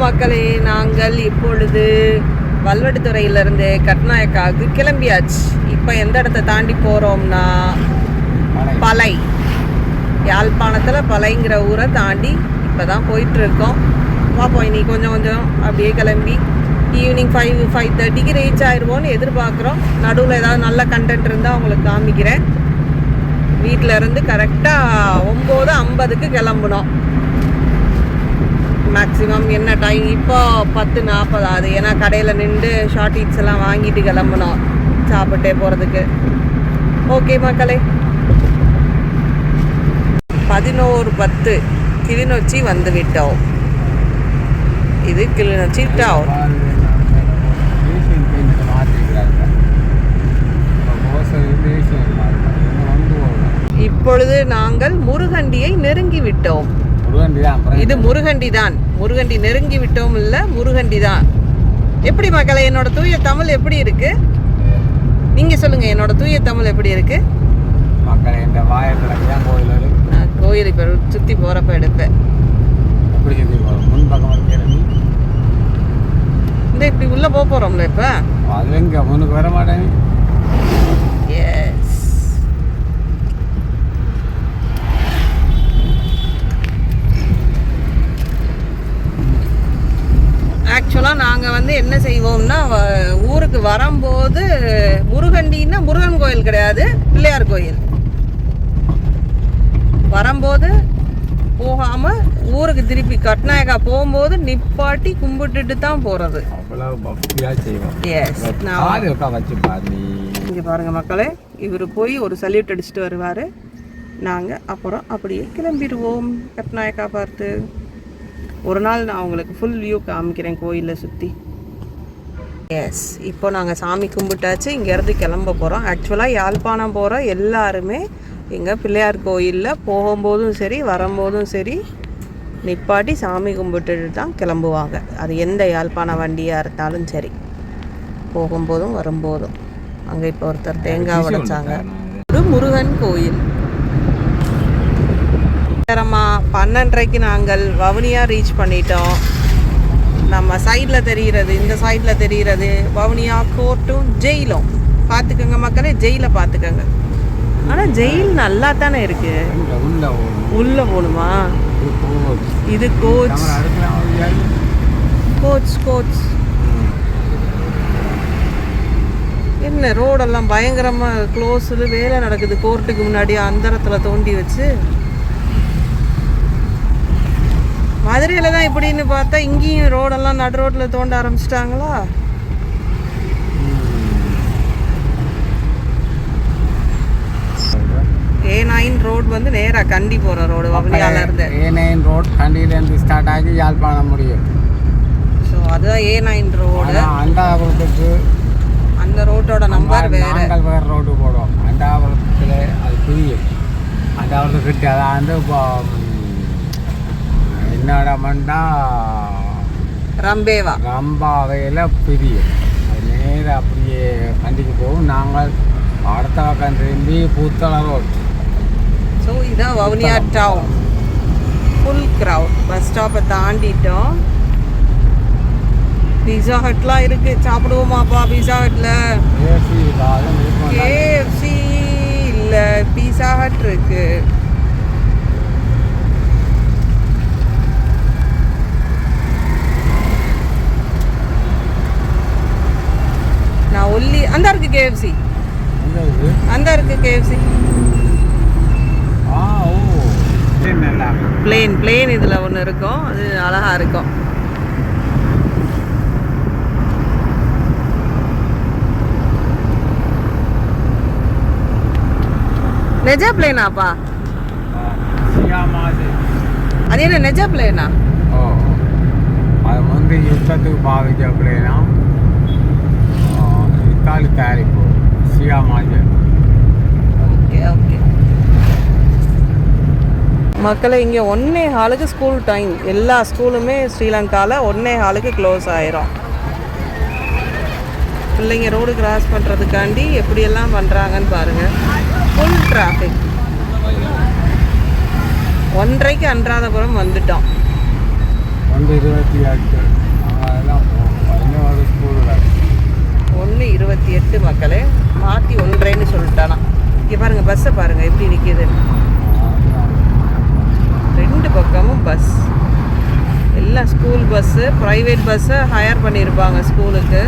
மக்களே, நாங்கள் இப்பொழுது வல்வெட்டித்துறையிலிருந்து கட்நாயக்காவுக்கு கிளம்பியாச்சு. இப்போ எந்த இடத்த தாண்டி போகிறோம்னா பலை, யாழ்ப்பாணத்தில் பலைங்கிற ஊரை தாண்டி இப்போ தான் போயிட்டுருக்கோம். பார்ப்போம், இன்னைக்கு கொஞ்சம் கொஞ்சம் அப்படியே கிளம்பி ஈவினிங் 5:30 ரீச் ஆயிடுவோன்னு எதிர்பார்க்குறோம். நடுவில் ஏதாவது நல்ல கண்டென்ட் இருந்தால் அவங்களுக்கு காமிக்கிறேன். வீட்டில் இருந்து கரெக்டாக 9:50 கிளம்புனோம். மேக்ஸிமம் என்ன டைம் இப்போ 10:40 ஆகுது. ஏன்னா கடையில் நின்று ஷார்ட் ஈட்ஸ் எல்லாம் வாங்கிட்டு கிளம்புனோம் சாப்பிட்டே போகிறதுக்கு. ஓகே மக்களே, 11:10 கிளிநொச்சி வந்து விட்டோம். இது கிளிநொச்சி டவுன். இப்பொழுது நாங்கள் முருகண்டியை நெருங்கி விட்டோம். இது முருகண்டி தான். முருகண்டி நெருங்கி விட்டோம் இல்ல, முருகண்டி தான். எப்படி மக்களே, என்னோட தூய தமிழ் எப்படி இருக்கு? நீங்க சொல்லுங்க, என்னோட தூய தமிழ் எப்படி இருக்கு? மக்களே, இந்த வாயக்கிழமைதான் கோயில் இப்போ சுற்றி போகிறப்ப எடுப்பேன். இந்த இப்படி உள்ளே போக போகிறோம்ல இப்போ. அது எங்க முன்னுக்கு வர மாட்டேன். எஸ், ஆக்சுவலாக நாங்கள் வந்து என்ன செய்வோம்னா, ஊருக்கு வரும்போது முருகண்டின்னா முருகன் கோயில் கிடையாது, பிள்ளையார் கோயில். வரும்போது போகாமல் ஊருக்கு திருப்பி கட்நாயக்கா போகும்போது நிப்பாட்டி கும்பிட்டுட்டு தான் போகிறது. இங்கே பாருங்கள் மக்களே, இவர் போய் ஒரு சல்யூட் அடிச்சுட்டு வருவார். நாங்கள் அப்புறம் அப்படியே கிளம்பிடுவோம் கட்நாயக்கா பார்த்து. ஒரு நாள் நான் உங்களுக்கு ஃபுல் வியூ காமிக்கிறேன் கோயிலில் சுற்றி. எஸ், இப்போ நாங்கள் சாமி கும்பிட்டாச்சு. இங்கேருந்து கிளம்ப போகிறோம். ஆக்சுவலாக யாழ்ப்பாணம் போகிற எல்லாருமே எங்கள் பிள்ளையார் கோயிலில் போகும்போதும் சரி வரும்போதும் சரி நிப்பாட்டி சாமி கும்பிட்டுட்டு தான் கிளம்புவாங்க. அது எந்த யாழ்ப்பாண வண்டியாக இருந்தாலும் சரி, போகும்போதும் வரும்போதும். அங்கே இப்போ ஒருத்தர் தேங்காய் உடைச்சாங்க. ஒரு முருகன் கோயில். 12:30 நாங்கள் வவுனியா ரீச் பண்ணிட்டோம். நம்ம சைடில் தெரிகிறது, இந்த சைடில் தெரிகிறது வவுனியா கோர்ட்டும் ஜெயிலும். பார்த்துக்கோங்க மக்களே, ஜெயிலை பார்த்துக்கோங்க. ஆனால் ஜெயில் நல்லா தானே இருக்கு. உள்ள போகணுமா? இது கோச் கோச் கோச் என்ன ரோடெல்லாம் பயங்கரமாக க்ளோஸு, வேலை நடக்குது கோர்ட்டுக்கு முன்னாடி அந்தரத்தில் தோண்டி வச்சு. மதுரையில் தான் இப்படின்னு பார்த்தா இங்கேயும் ரோடெல்லாம் நடு ரோட்டில் தோண்ட ஆரம்பிச்சிட்டாங்களா? A9 ரோடு வந்து நேராக கண்டி போகிற ரோடு, வவுனியாவில் இருந்து. A9 ரோடு கண்டியிலேருந்து ஸ்டார்ட் ஆகி யாழ்ப்பாணம் முடியும். ஸோ அதுதான் A9 ரோடு. அந்த ரோட்டோட நம்பர் வேறு. வேறு ரோடு போடுவோம். அண்டாபுரத்தில் அது பிரியும். அண்டாபுரத்துக்கிட்ட அதான் வந்து இப்போ என்ன இடம்னா ரம்பாவையில் பிரியும். அது நேராக அப்படியே கண்டிக்கு போகும். நாங்கள் அடுத்த பக்கம் திரும்பி பூத்தள ரோடு. ஸோ இதான் Vavuniya town. Full crowd. Bus ஸ்டாப்பை தாண்டிட்டோம். பீஸா ஹட்லாம் இருக்குது. சாப்பிடுவோமாப்பா பீஸா ஹட்டில்? KFC இல்லை, பீஸா ஹட் இருக்கு. நான் ஒல்லி அந்த இருக்கு KFC. அந்த இருக்கு KFC. பிளேன் இதில் ஒன்று இருக்கும், அது அழகாக இருக்கும். நெஜ பிளேனாப்பா? அது என்ன நெஜ பிளேனா? அது வந்து யுத்தத்துக்கு பாவிச்ச பிளேனா, இத்தாலி தயாரிப்பு சியாமாஜ். ஓகே ஓகே மக்களை, இங்கே 1:15 ஸ்கூல் டைம். எல்லா ஸ்கூலுமே ஸ்ரீலங்காவில் 1:15 க்ளோஸ் ஆயிரும். பிள்ளைங்க ரோடு கிராஸ் பண்ணுறதுக்காண்டி எப்படியெல்லாம் பண்ணுறாங்கன்னு பாருங்கள். Full traffic. 1:30 அன்றாதபுரம் வந்துட்டோம். 1:28 அதெல்லாம் இன்னொரு ஸ்கூலில் 1:28 மக்களே, மாற்றி 1:30ன்னு சொல்லிட்டானா. இங்கே பாருங்கள், பஸ்ஸை பாருங்கள் எப்படி நிற்கிது. 2 பக்கமும் பஸ், எல்லாம் ஸ்கூல் பஸ்ஸு, ப்ரைவேட் பஸ்ஸை ஹையர் பண்ணியிருப்பாங்க ஸ்கூலுக்கு.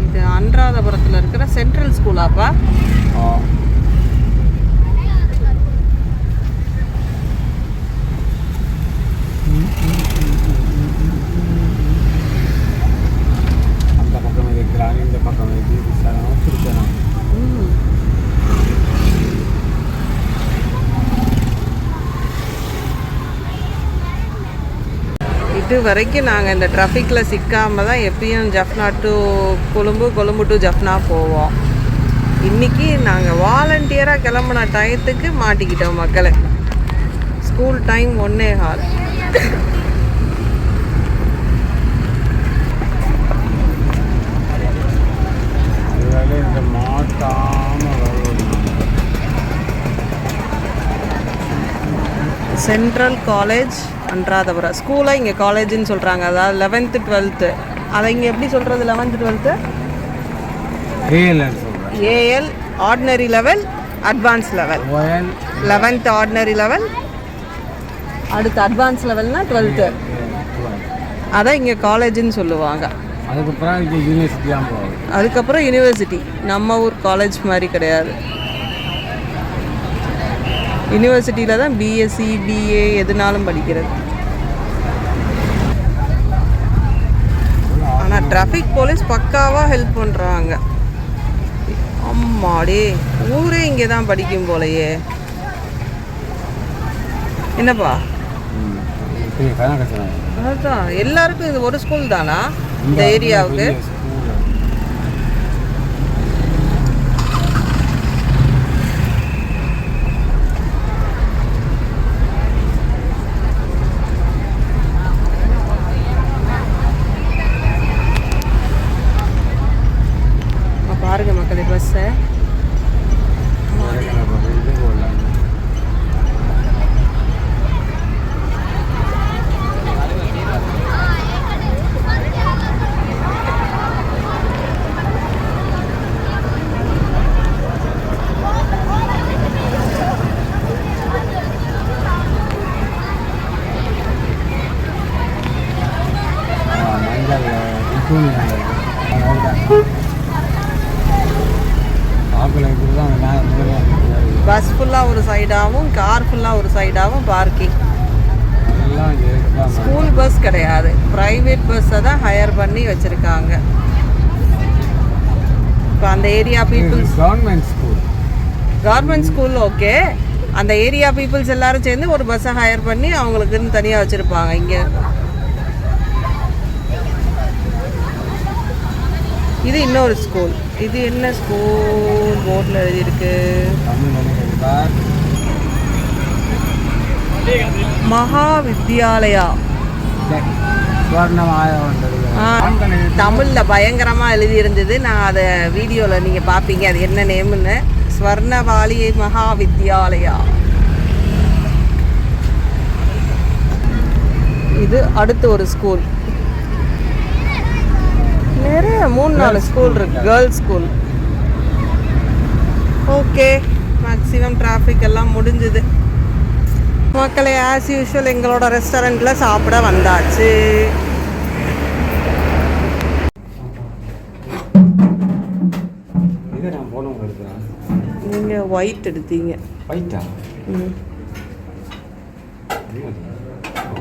இது அன்றாதபுரத்தில் இருக்கிற சென்ட்ரல் ஸ்கூலாப்பா. அந்த பக்கம் இருக்கிறாங்க, இந்த பக்கம் பிடிச்சலாம். இது வரைக்கும் நாங்கள் இந்த ட்ராஃபிக்கில் சிக்காமல் தான் எப்பயும் ஜஃப்னா டு கொழும்பு, கொழும்பு டு ஜஃப்னா போவோம். இன்றைக்கி நாங்கள் வாலண்டியராக கிளம்புன டயத்துக்கு மாட்டிக்கிட்டோம் மக்களை. School time 1:15. இந்த மாட்டாமல் சென்ட்ரல் காலேஜ் அன்றாதபுரம் ஸ்கூலை இங்கே காலேஜுன்னு சொல்கிறாங்க. அதாவது 11th 12th அதை இங்கே எப்படி சொல்கிறது? 11th 12th A L ordinary level, advance level. 11th ordinary level, அடுத்து அட்வான்ஸ் லெவல்னால் 12th. அதான் இங்கே காலேஜுன்னு சொல்லுவாங்க. அதுக்கப்புறம் இங்கே யூனிவர்சிட்டி தான் போகுது. அதுக்கப்புறம் யூனிவர்சிட்டி. நம்ம ஊர் காலேஜ் மாதிரி கிடையாது. யூனிவர்சிட்டியில் தான் பிஎஸ்சி, பிஏ எதுனாலும் படிக்கிறது. ஆனால் டிராஃபிக் போலீஸ் பக்காவாக ஹெல்ப் பண்ணுறாங்க. அம்மாடே, ஊரே இங்கே தான் படிக்கும் போலையே. என்னப்பா அதுதான், எல்லாருக்கும் இது ஒரு ஸ்கூல் தானா இந்த ஏரியாவுக்கு? பாருங்க மக்களே பஸ்ஸை. பஸ் ஃபுல்லாக ஒரு சைடாகவும், கார் ஃபுல்லாக ஒரு சைடாகவும் பார்க்கிங். ஸ்கூல் பஸ் கிடையாது, ப்ரைவேட் பஸ்ஸை தான் ஹையர் பண்ணி வச்சுருக்காங்க. இப்போ அந்த area peoples government school okay, அந்த ஏரியா பீப்புள்ஸ் எல்லாரும் சேர்ந்து ஒரு பஸ்ஸை ஹையர் பண்ணி அவங்களுக்குன்னு தனியாக வச்சுருப்பாங்க. இங்கே இது இன்னொரு ஸ்கூல். இது என்ன ஸ்கூல் போர்டில் எழுதியிருக்கு? மகா வித்யாலயா. தமிழில் பயங்கரமாக எழுதியிருந்தது. நான் அதை வீடியோவில் நீங்கள் பார்ப்பீங்க அது என்ன நேம்னு. ஸ்வர்ணவாலி மகா வித்யாலயா. இது அடுத்து ஒரு ஸ்கூல். நிறைய 3-4 ஸ்கூல் இருக்கு, girls school. Okay, maximum traffic எல்லாம் முடிஞ்சுது மக்களே. ஆஸ் யூஷுவல் எங்களோட ரெஸ்டாரண்ட்டில் சாப்பிட வந்தாச்சு. நீங்கள் ஒயிட் எடுத்தீங்க. ஒயிட்டா?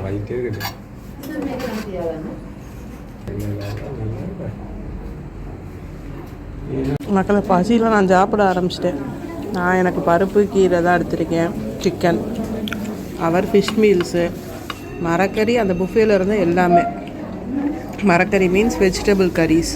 ஒயிட்டே இருக்குது. மக்களை பசியில் நான் சாப்பிட ஆரம்பிச்சிட்டேன். நான் எனக்கு பருப்பு கீரை தான் எடுத்திருக்கேன், சிக்கன். அவர் ஃபிஷ் மீல்ஸு, மரக்கறி. அந்த புஃபேல இருந்து எல்லாமே மரக்கறி மீன்ஸ் வெஜிடபிள் கரீஸ்.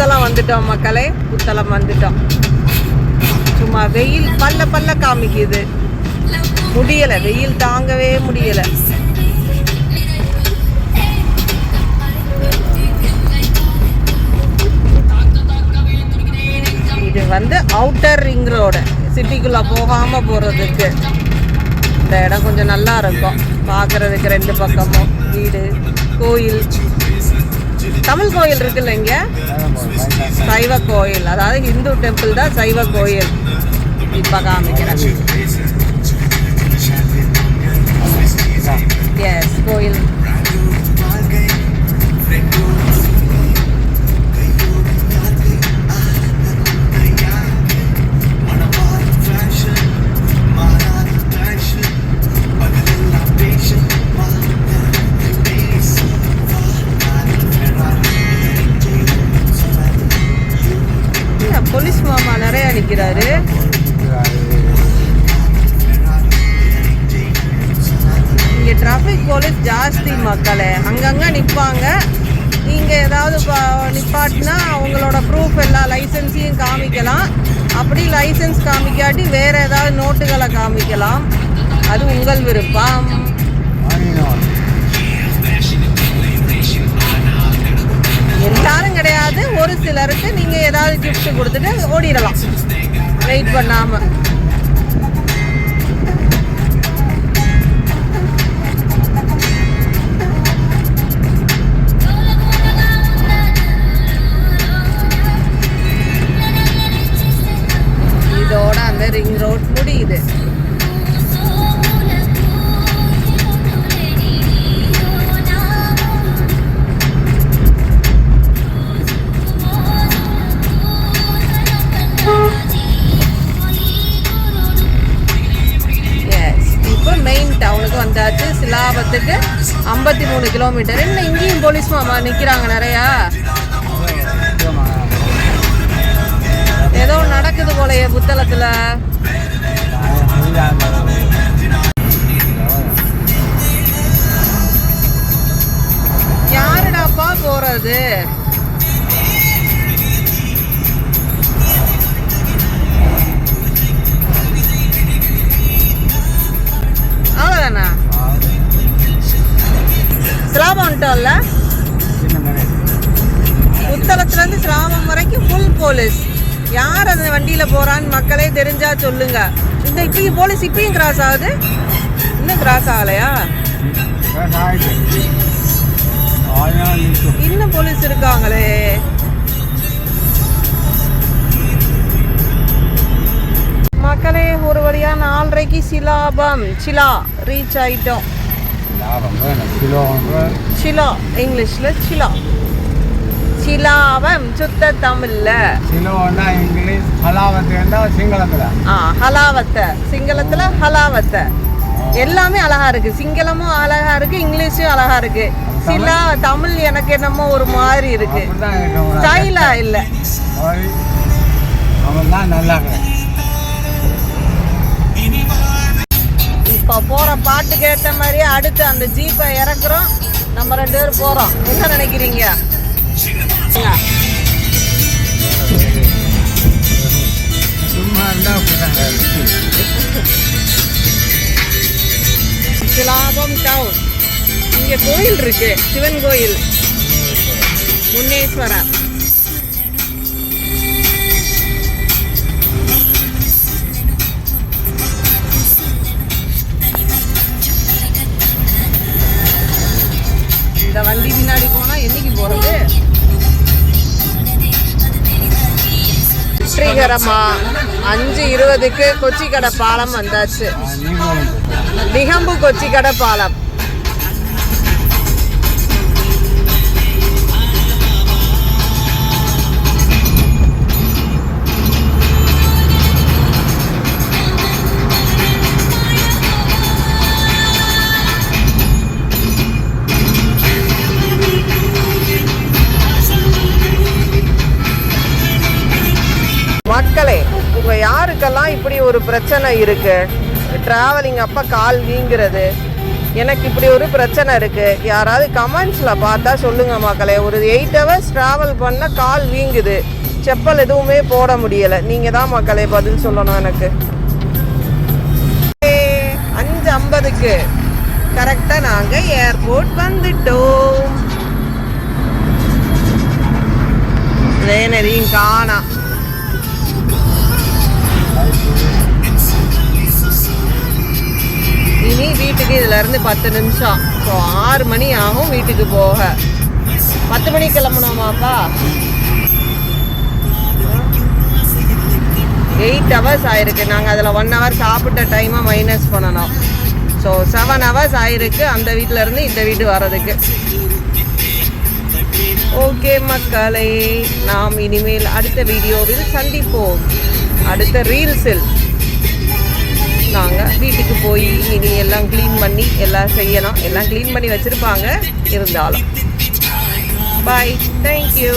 புத்தளம் வந்துட்டோம் மக்களே, புத்தளம் வந்துட்டோம். சும்மா வெயில் பல்ல காமிக்குது, முடியலை, வெயில் தாங்கவே முடியலை. இது வந்து அவுட்டர் ரிங் ரோடு, சிட்டிக்குள்ளே போகாமல் போகிறதுக்கு. இந்த இடம் கொஞ்சம் நல்லா இருக்கும் பார்க்குறதுக்கு. 2 பக்கமும் வீடு, கோயில், தமிழ் கோயில் இருக்குல்ல இங்கே, சைவ கோயில், அதாவது ஹிந்து டெம்பிள் தான் சைவ கோயில். இப்போ காமிக்கிறேன். எஸ், கோயில். போலீஸ் மாமா நிறைய நிற்கிறாரு. இங்கே டிராஃபிக் போலீஸ் ஜாஸ்தி மக்களே, அங்கங்கே நிற்பாங்க. நீங்கள் ஏதாவது நிப்பாட்டினா அவங்களோட ப்ரூஃப் எல்லா லைசன்ஸையும் காமிக்கலாம். அப்படி லைசன்ஸ் காமிக்காட்டி வேறு ஏதாவது நோட்டுகளை காமிக்கலாம், அது உங்கள் விருப்பம். எல்லாரும் கிடையாது, ஒரு சிலருக்கு நீங்கள் ஏதாவது கிஃப்ட் கொடுத்துட்டு ஓடிடலாம் வெயிட் பண்ணாமல். இதோட அந்த ரிங் ரோட் முடியுது. வந்தாச்சு. சிலாபத்துக்கு 53 கிலோமீட்டர். என்ன இங்கேயும் போலீஸ் மாமா நிற்கிறாங்க நிறையா, ஏதோ நடக்குது போலயே புத்தளத்தில். யாருடாப்பா போறது? அவ்வளோதானா? சிராமம் வந்துட்டோம்ல, புத்தளத்துலேருந்து சிராமம் வரைக்கும் ஃபுல் போலீஸ். யார் அந்த வண்டியில் போகிறான்னு மக்களே தெரிஞ்சா சொல்லுங்க. இந்த இப்பயும் போலீஸ் இப்பயும் கிராஸ் ஆகுது, இன்னும் கிராஸ் ஆகலையா? இன்னும் போலீஸ் இருக்காங்களே. மக்களே, ஒரு வழியாக 4:30க்கு சிலா ரீச் ஆகிட்டோம். சிலா இங்கிலீஷில் சிலா, சிலாவம் சுத்த தமிழில் சிலோன்னா இங்கிலீஷ், ஹலாவத்துன்னா சிங்களத்தில். ஹலாவத்தை சிங்களத்தில், ஹலாவத்தை. எல்லாமே அழகா இருக்கு, சிங்களமும் அழகா இருக்கு, இங்கிலீஷும் அழகா இருக்கு. சிலா தமிழ் எனக்கு என்னமோ ஒரு மாதிரி இருக்கு, ஸ்டைலா இல்லை. நல்லா இப்போ போகிற பாட்டுக்கு ஏற்ற மாதிரியே அடுத்து அந்த ஜீப்பை இறக்குறோம், நம்ம 2 பேரும் போகிறோம். என்ன நினைக்கிறீங்க? சிலாபம் டவுன். இங்கே கோயில் இருக்கு, சிவன் கோயில், முன்னேஸ்வரர். இந்த வண்டி பின்னாடி போனா என்னைக்கு போறது? வெற்றிகரமா 5:20க்கு கொச்சிக்கடை பாலம் வந்தாச்சு. நிகம்பு கொச்சிக்கடை பாலம். மக்களே, உங்க யாருக்கெல்லாம் இப்படி ஒரு பிரச்சனை இருக்கு, டிராவலிங் அப்ப கால் வீங்கிறது, எனக்கு இப்படி ஒரு பிரச்சனை இருக்குது. யாராவது கமெண்ட்ஸில் பார்த்தா சொல்லுங்கள் மக்களே. ஒரு 8 hours ட்ராவல் பண்ண கால் வீங்குது, செப்பல் எதுவுமே போட முடியலை. நீங்கள் தான் மக்களே பதில் சொல்லணும் எனக்கு. 5:50க்கு கரெக்டாக நாங்கள் ஏர்போர்ட் வந்துட்டோம். வேணரையும் காணா. இனி வீட்டுக்கு இதுலேருந்து 10 நிமிஷம். ஸோ 6 மணி ஆகும் வீட்டுக்கு போக. 10 மணிக்கு கிளம்பணுமாப்பா? 8 hours ஆயிருக்கு. நாங்கள் அதில் 1 hour சாப்பிட்ட டைமை மைனஸ் பண்ணணும். ஸோ 7 hours ஆயிருக்கு அந்த வீட்டிலேருந்து இந்த வீடு வர்றதுக்கு. ஓகே மக்களே, நாம் இனிமேல் அடுத்த வீடியோவில் சந்திப்போம். அடுத்த ரீல்ஸில் நாங்கள் வீட்டுக்கு போய் இனி எல்லாம் க்ளீன் பண்ணி எல்லாம் செய்யணும். எல்லாம் க்ளீன் பண்ணி வச்சுருப்பாங்க இருந்தாலும். பாய், தேங்க்யூ.